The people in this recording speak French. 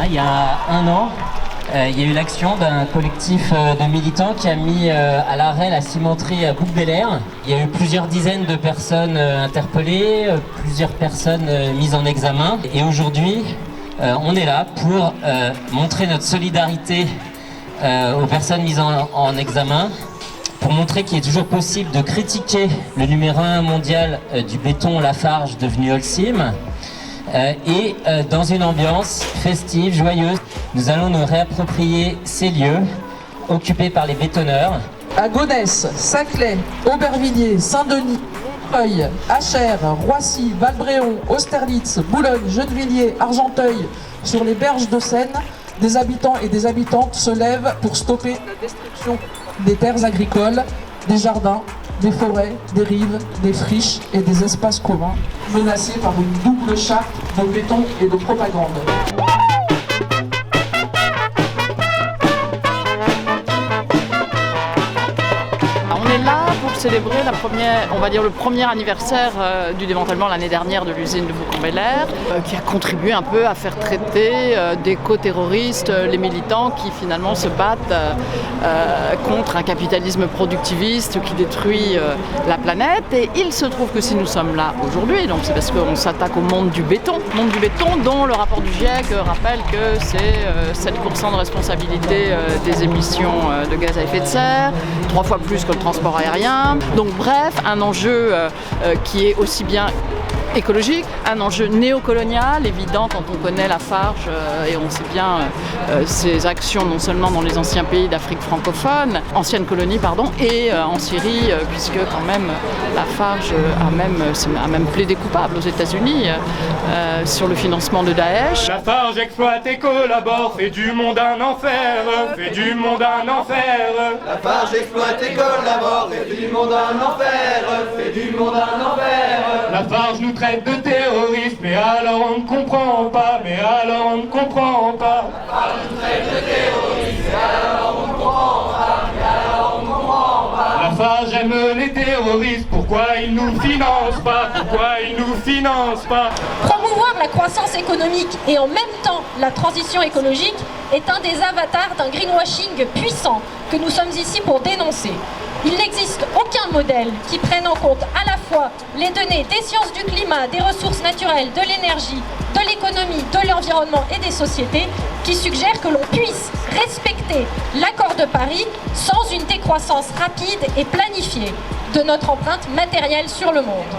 Il y a un an, il y a eu l'action d'un collectif de militants qui a mis à l'arrêt la cimenterie à Bouc-Bel-Air. Il y a eu plusieurs dizaines de personnes interpellées, plusieurs personnes mises en examen. Et aujourd'hui, on est là pour montrer notre solidarité aux personnes mises en examen, pour montrer qu'il est toujours possible de critiquer le numéro 1 mondial du béton Lafarge devenu Holcim. Et dans une ambiance festive, joyeuse, nous allons nous réapproprier ces lieux occupés par les bétonneurs. À Gonesse, Saclay, Aubervilliers, Saint-Denis, Montreuil, Achères, Roissy, Valbréon, Austerlitz, Boulogne, Gennevilliers, Argenteuil, sur les berges de Seine, des habitants et des habitantes se lèvent pour stopper la destruction des terres agricoles, des jardins, des forêts, des rives, des friches et des espaces communs, menacés par une double chape de béton et de propagande. On est là pour célébrer le premier anniversaire du démantèlement l'année dernière de l'usine de Bourg-en-Bel-Air, qui a contribué un peu à faire traiter d'éco-terroristes les militants qui finalement se battent contre un capitalisme productiviste qui détruit la planète. Et il se trouve que si nous sommes là aujourd'hui, donc c'est parce qu'on s'attaque au monde du béton dont le rapport du GIEC rappelle que c'est 7% de responsabilité des émissions de gaz à effet de serre, 3 fois plus que le transport aérien. Donc bref, un enjeu qui est aussi bien écologique, un enjeu néocolonial, évident quand on connaît Lafarge et on sait bien ses actions non seulement dans les anciens pays d'Afrique francophone, ancienne colonie pardon, et en Syrie, puisque quand même Lafarge a même plaidé coupable aux États-Unis sur le financement de Daesh. Lafarge exploite et collabore, fait du monde un enfer, fait du monde un enfer. Lafarge exploite et collabore, fait du monde un enfer, fait du monde un enfer. Lafarge nous traite de terroristes, mais alors on ne comprend pas, mais alors on ne comprend pas. Lafarge nous traite de terroristes, mais alors on ne comprend pas, mais alors on ne comprend pas. Lafarge aime les terroristes, pourquoi ils nous financent pas, pourquoi ils nous financent pas. Promouvoir la croissance économique et en même temps la transition écologique est un des avatars d'un greenwashing puissant que nous sommes ici pour dénoncer. Il n'existe aucun modèle qui prenne en compte à la fois les données des sciences du climat, des ressources naturelles, de l'énergie, de l'économie, de l'environnement et des sociétés qui suggère que l'on puisse respecter l'accord de Paris sans une décroissance rapide et planifiée de notre empreinte matérielle sur le monde.